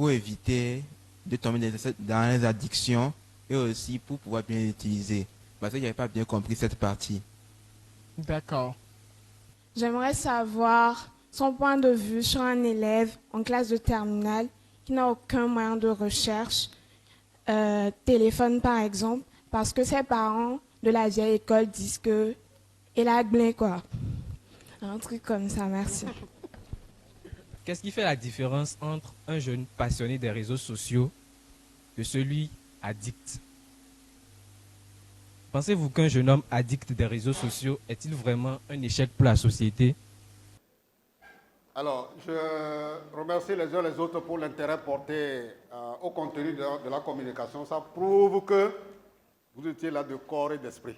éviter de tomber dans les addictions et aussi pour pouvoir bien les utiliser. Parce que je n'avais pas bien compris cette partie. D'accord. J'aimerais savoir son point de vue sur un élève en classe de terminale qui n'a aucun moyen de recherche, téléphone par exemple, parce que ses parents de la vieille école disent que il a blé quoi. Un truc comme ça, merci. Qu'est-ce qui fait la différence entre un jeune passionné des réseaux sociaux et celui addict? Pensez-vous qu'un jeune homme addict des réseaux sociaux est-il vraiment un échec pour la société? Alors, je remercie les uns les autres pour l'intérêt porté au contenu de la communication. Ça prouve que vous étiez là de corps et d'esprit.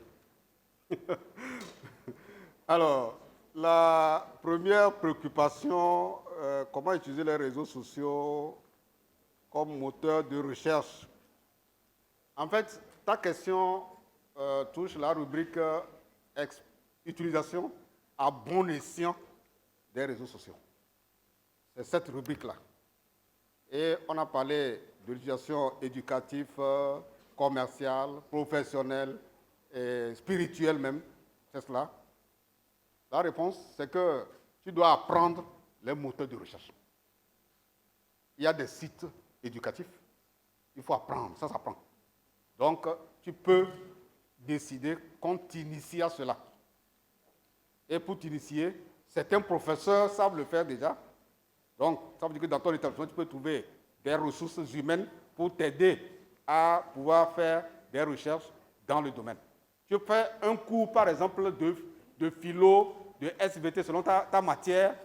Alors, la première préoccupation, comment utiliser les réseaux sociaux comme moteur de recherche. En fait, ta question touche la rubrique utilisation à bon escient des réseaux sociaux. C'est cette rubrique-là. Et on a parlé de l'utilisation éducative, commerciale, professionnelle et spirituelle même. C'est cela. La réponse, c'est que tu dois apprendre les moteurs de recherche. Il y a des sites éducatifs. Il faut apprendre, ça s'apprend. Donc, tu peux décider qu'on t'initie à cela. Et pour t'initier, certains professeurs savent le faire déjà. Donc, ça veut dire que dans ton établissement, tu peux trouver des ressources humaines pour t'aider à pouvoir faire des recherches dans le domaine. Tu fais un cours, par exemple, de philo, de SVT, selon ta matière.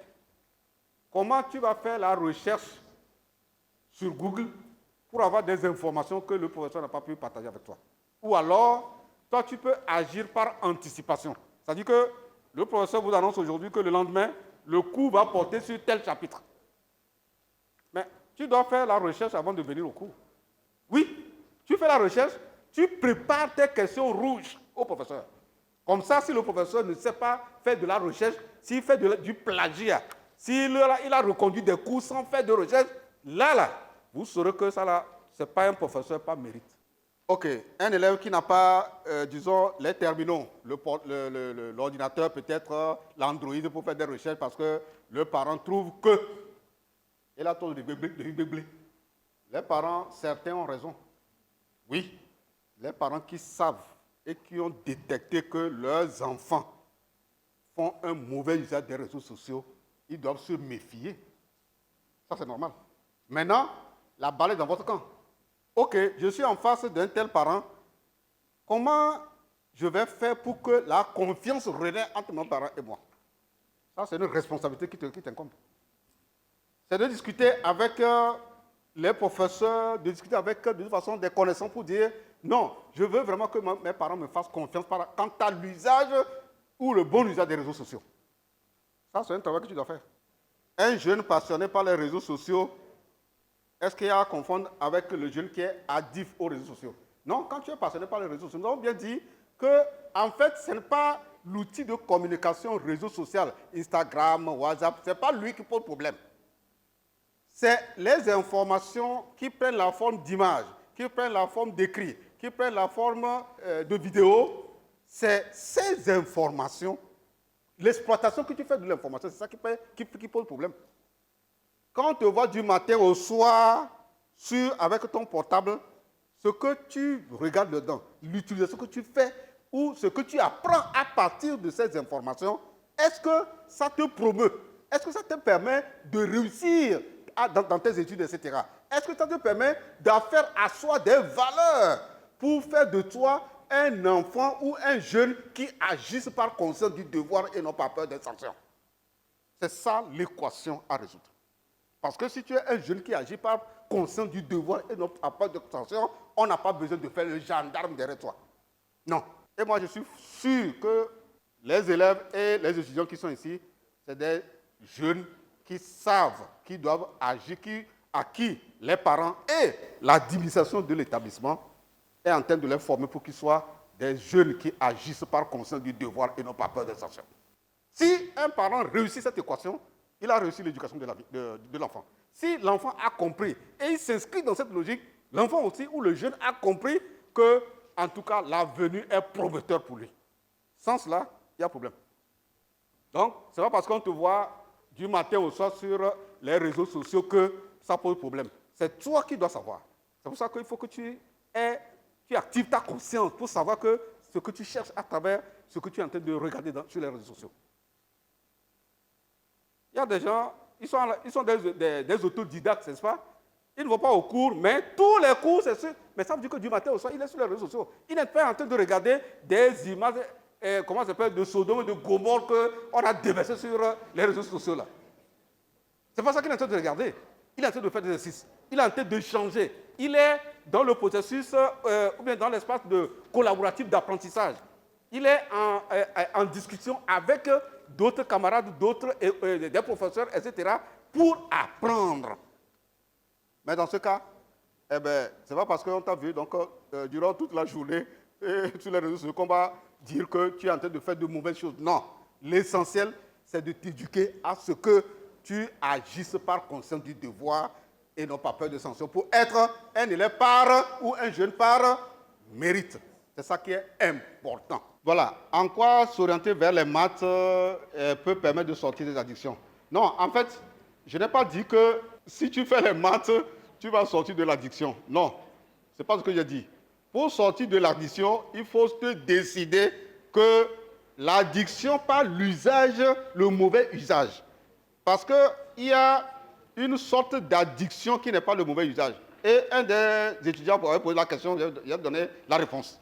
Comment tu vas faire la recherche sur Google pour avoir des informations que le professeur n'a pas pu partager avec toi? Ou alors, toi, tu peux agir par anticipation. C'est-à-dire que le professeur vous annonce aujourd'hui que le lendemain, le cours va porter sur tel chapitre. Mais tu dois faire la recherche avant de venir au cours. Oui, tu fais la recherche, tu prépares tes questions rouges au professeur. Comme ça, si le professeur ne sait pas faire de la recherche, s'il fait du plagiat, s'il a reconduit des cours sans faire de recherche, là, vous saurez que ça, là, ce n'est pas un professeur par mérite. Ok, un élève qui n'a pas, disons, les terminaux, l'ordinateur, peut-être l'Android pour faire des recherches parce que le parent trouve que il a trop de blé. Les parents, certains ont raison. Oui, les parents qui savent et qui ont détecté que leurs enfants font un mauvais usage des réseaux sociaux, ils doivent se méfier. Ça, c'est normal. Maintenant, la balle est dans votre camp. Ok, je suis en face d'un tel parent. Comment je vais faire pour que la confiance renaisse entre mon parent et moi? Ça, c'est une responsabilité qui t'incombe. C'est de discuter avec les professeurs, de discuter avec de toute façon des connaissances pour dire non, je veux vraiment que mes parents me fassent confiance quant à l'usage ou le bon usage des réseaux sociaux. Ça, c'est un travail que tu dois faire. Un jeune passionné par les réseaux sociaux, est-ce qu'il y a à confondre avec le jeune qui est addict aux réseaux sociaux? Non, quand tu es passionné par les réseaux sociaux, nous avons bien dit que, en fait, ce n'est pas l'outil de communication réseau social, Instagram, WhatsApp, ce n'est pas lui qui pose problème. C'est les informations qui prennent la forme d'images, qui prennent la forme d'écrits, qui prennent la forme de vidéos. C'est ces informations, l'exploitation que tu fais de l'information, c'est ça qui pose problème. Quand on te voit du matin au soir avec ton portable, ce que tu regardes dedans, l'utilisation que tu fais ou ce que tu apprends à partir de ces informations, est-ce que ça te promeut? Est-ce que ça te permet de réussir dans tes études, etc. Est-ce que ça te permet d'en faire asseoir des valeurs pour faire de toi un enfant ou un jeune qui agisse par conscience du devoir et non par peur des sanctions? C'est ça l'équation à résoudre. Parce que si tu es un jeune qui agit par conscience du devoir et non par peur des sanctions, on n'a pas besoin de faire le gendarme derrière toi. Non. Et moi, je suis sûr que les élèves et les étudiants qui sont ici, c'est des jeunes qui savent, qui doivent agir, à qui les parents et l'administration de l'établissement est en train de les former pour qu'ils soient des jeunes qui agissent par conscience du devoir et non par peur des sanctions. Si un parent réussit cette équation, il a réussi l'éducation de l'enfant. Si l'enfant a compris et il s'inscrit dans cette logique, l'enfant aussi ou le jeune a compris que, en tout cas, l'avenir est prometteur pour lui. Sans cela, il y a problème. Donc, ce n'est pas parce qu'on te voit du matin au soir sur les réseaux sociaux que ça pose problème. C'est toi qui dois savoir. C'est pour ça qu'il faut que tu actives ta conscience pour savoir que ce que tu cherches à travers ce que tu es en train de regarder sur les réseaux sociaux. Il y a des gens, ils sont des autodidactes, n'est-ce pas? Ils ne vont pas au cours, mais tous les cours, c'est sûr. Mais ça veut dire que du matin au soir, il est sur les réseaux sociaux. Il n'est pas en train de regarder des images, comment ça s'appelle, de Sodome et de Gomorrhe qu'on a déversées sur les réseaux sociaux là. C'est pas ça qu'il est en train de regarder. Il est en train de faire des exercices. Il est en train de changer. Il est dans le processus, ou bien dans l'espace collaboratif d'apprentissage. Il est en discussion avec d'autres camarades, des professeurs, etc., pour apprendre. Mais dans ce cas, ce n'est pas parce qu'on t'a vu donc, durant toute la journée sur les réseaux sociaux qu'on va dire que tu es en train de faire de mauvaises choses. Non. L'essentiel, c'est de t'éduquer à ce que tu agisses par conscience du devoir et non par peur de sanction pour être un élève ou un jeune par mérite. C'est ça qui est important. Voilà. En quoi s'orienter vers les maths peut permettre de sortir des addictions? Non, en fait, je n'ai pas dit que si tu fais les maths, tu vas sortir de l'addiction. Non, ce n'est pas ce que j'ai dit. Pour sortir de l'addiction, il faut te décider que l'addiction par l'usage, le mauvais usage. Parce qu'il y a une sorte d'addiction qui n'est pas le mauvais usage. Et un des étudiants pourrait poser la question, il va donner la réponse.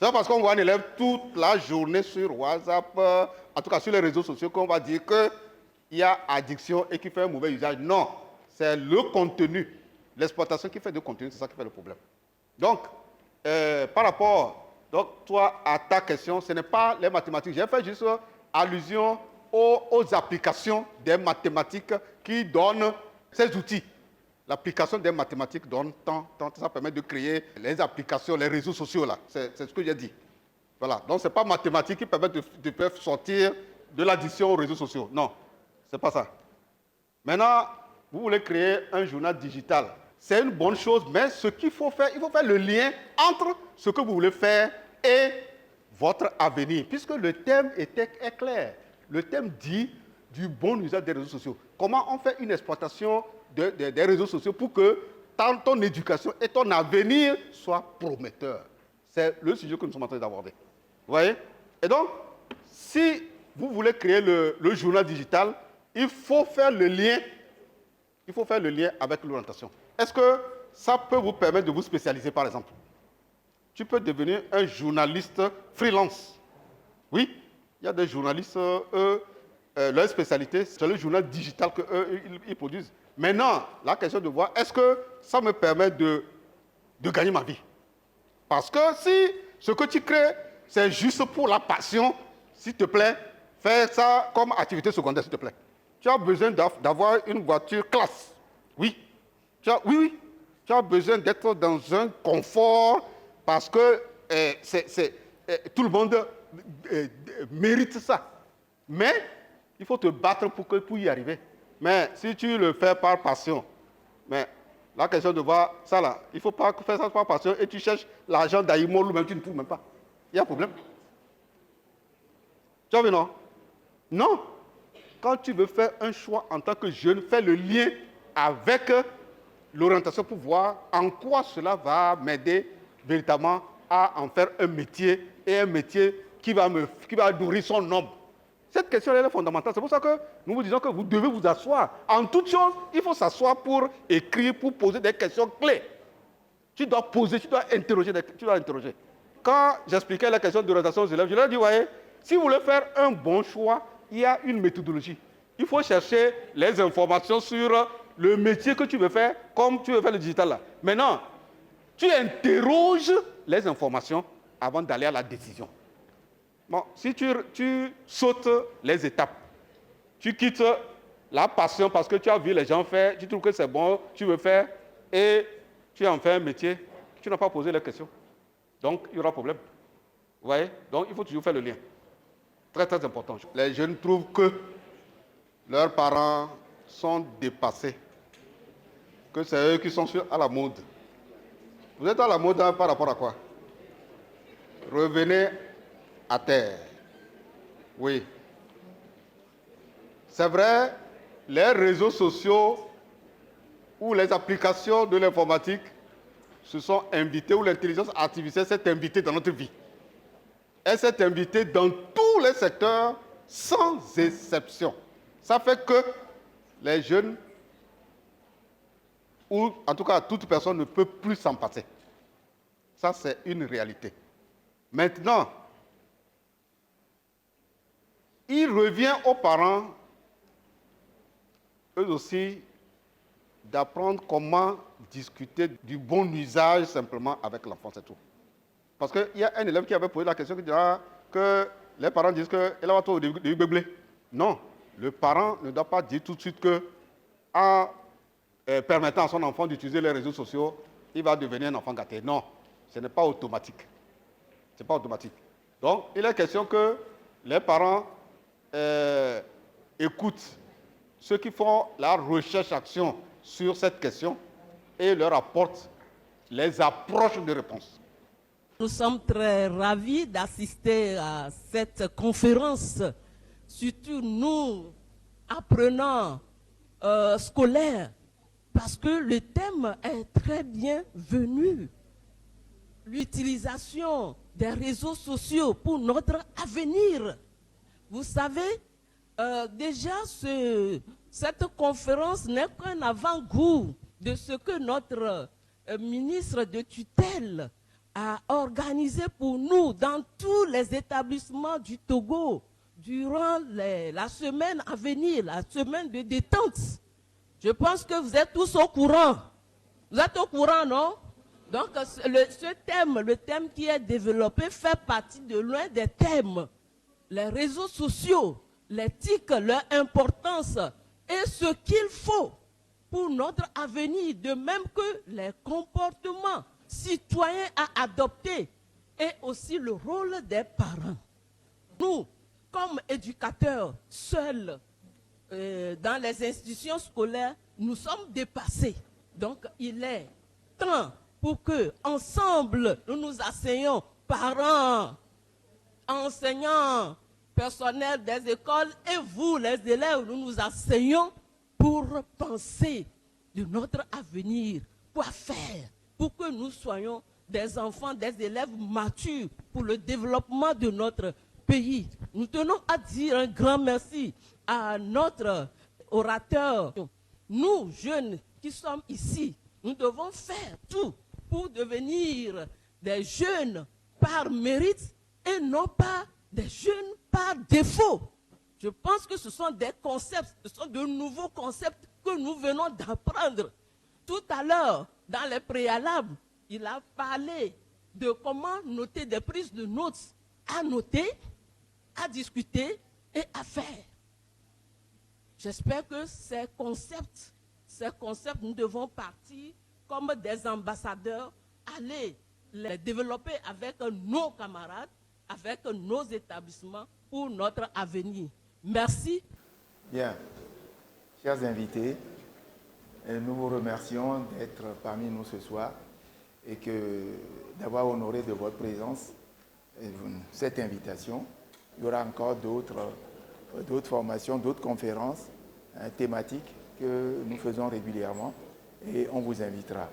C'est parce qu'on voit un élève toute la journée sur WhatsApp, en tout cas sur les réseaux sociaux, qu'on va dire qu'il y a addiction et qu'il fait un mauvais usage. Non, c'est le contenu, l'exploitation qui fait du contenu, c'est ça qui fait le problème. Donc, par rapport, toi, à ta question, ce n'est pas les mathématiques. J'ai fait juste allusion aux applications des mathématiques qui donnent ces outils. L'application des mathématiques donne tant, ça permet de créer les applications, les réseaux sociaux là. C'est ce que j'ai dit. Voilà. Donc, ce n'est pas mathématiques qui permettent de faire sortir de l'addiction aux réseaux sociaux. Non, ce n'est pas ça. Maintenant, vous voulez créer un journal digital. C'est une bonne chose, mais ce qu'il faut faire, il faut faire le lien entre ce que vous voulez faire et votre avenir. Puisque le thème est clair. Le thème dit du bon usage des réseaux sociaux. Comment on fait une exploitation des réseaux sociaux pour que ton éducation et ton avenir soient prometteurs. C'est le sujet que nous sommes en train d'aborder. Vous voyez? Et donc, si vous voulez créer le journal digital, il faut faire le lien. Il faut faire le lien avec l'orientation. Est-ce que ça peut vous permettre de vous spécialiser, par exemple? Tu peux devenir un journaliste freelance. Oui, il y a des journalistes, leur spécialité, c'est le journal digital qu'eux, ils produisent. Maintenant, la question de voir, est-ce que ça me permet de gagner ma vie? Parce que si ce que tu crées, c'est juste pour la passion, s'il te plaît, fais ça comme activité secondaire, s'il te plaît. Tu as besoin d'avoir une voiture classe. Oui. Oui. Tu as besoin d'être dans un confort parce que tout le monde mérite ça. Mais il faut te battre pour y arriver. Mais si tu le fais par passion, mais la question de voir ça là, il ne faut pas faire ça par passion et tu cherches l'argent d'Aïmol ou même tu ne trouves même pas. Il y a un problème. Tu as vu, non? Non. Quand tu veux faire un choix en tant que jeune, fais le lien avec l'orientation pour voir en quoi cela va m'aider véritablement à en faire un métier et un métier qui va nourrir son homme. Cette question elle est fondamentale. C'est pour ça que nous vous disons que vous devez vous asseoir. En toute chose, il faut s'asseoir pour écrire, pour poser des questions clés. Tu dois poser, tu dois interroger. Quand j'expliquais la question d'orientation aux élèves, je leur dis, voyez, si vous voulez faire un bon choix, il y a une méthodologie. Il faut chercher les informations sur le métier que tu veux faire, comme tu veux faire le digital là. Maintenant, tu interroges les informations avant d'aller à la décision. Bon, si tu sautes les étapes, tu quittes la passion parce que tu as vu les gens faire, tu trouves que c'est bon, tu veux faire, et tu en fais un métier, tu n'as pas posé les questions. Donc, il y aura problème. Vous voyez? Donc, il faut toujours faire le lien. Très, très important. Les jeunes trouvent que leurs parents sont dépassés, que c'est eux qui sont à la mode. Vous êtes à la mode par rapport à quoi? Revenez à terre. Oui. C'est vrai, les réseaux sociaux ou les applications de l'informatique se sont invités, ou l'intelligence artificielle s'est invitée dans notre vie. Elle s'est invitée dans tous les secteurs, sans exception. Ça fait que les jeunes, ou en tout cas toute personne, ne peut plus s'en passer. Ça, c'est une réalité. Maintenant, il revient aux parents, eux aussi, d'apprendre comment discuter du bon usage simplement avec l'enfant, c'est tout. Parce qu'il y a un élève qui avait posé la question qui dira que les parents disent qu'il va tout au début blé. Non, le parent ne doit pas dire tout de suite que en permettant à son enfant d'utiliser les réseaux sociaux, il va devenir un enfant gâté. Non, ce n'est pas automatique. Ce n'est pas automatique. Donc, il est question que les parents écoutent ceux qui font la recherche-action sur cette question et leur apportent les approches de réponse. Nous sommes très ravis d'assister à cette conférence, surtout nous, apprenants scolaires, parce que le thème est très bien venu. L'utilisation des réseaux sociaux pour notre avenir. Vous savez, déjà cette conférence n'est qu'un avant-goût de ce que notre ministre de tutelle a organisé pour nous dans tous les établissements du Togo durant la semaine à venir, la semaine de détente. Je pense que vous êtes tous au courant. Vous êtes au courant, non? Donc, le thème qui est développé fait partie de l'un des thèmes. Les réseaux sociaux, l'éthique, leur importance et ce qu'il faut pour notre avenir, de même que les comportements citoyens à adopter et aussi le rôle des parents. Nous, comme éducateurs, seuls dans les institutions scolaires, nous sommes dépassés. Donc, il est temps pour que, ensemble, nous nous asseyions, parents, enseignants, personnel des écoles et vous, les élèves, nous nous asseyons pour penser de notre avenir, quoi faire pour que nous soyons des enfants, des élèves matures pour le développement de notre pays. Nous tenons à dire un grand merci à notre orateur. Nous, jeunes qui sommes ici, nous devons faire tout pour devenir des jeunes par mérite et non pas des jeunes par défaut. Je pense que ce sont des concepts, ce sont de nouveaux concepts que nous venons d'apprendre. Tout à l'heure, dans les préalables, il a parlé de comment noter des prises de notes, à noter, à discuter et à faire. J'espère que ces concepts, nous devons partir comme des ambassadeurs, aller les développer avec nos camarades, avec nos établissements pour notre avenir. Merci. Bien, chers invités, nous vous remercions d'être parmi nous ce soir et d'avoir honoré de votre présence cette invitation. Il y aura encore d'autres formations, d'autres conférences thématiques que nous faisons régulièrement. et on vous invitera.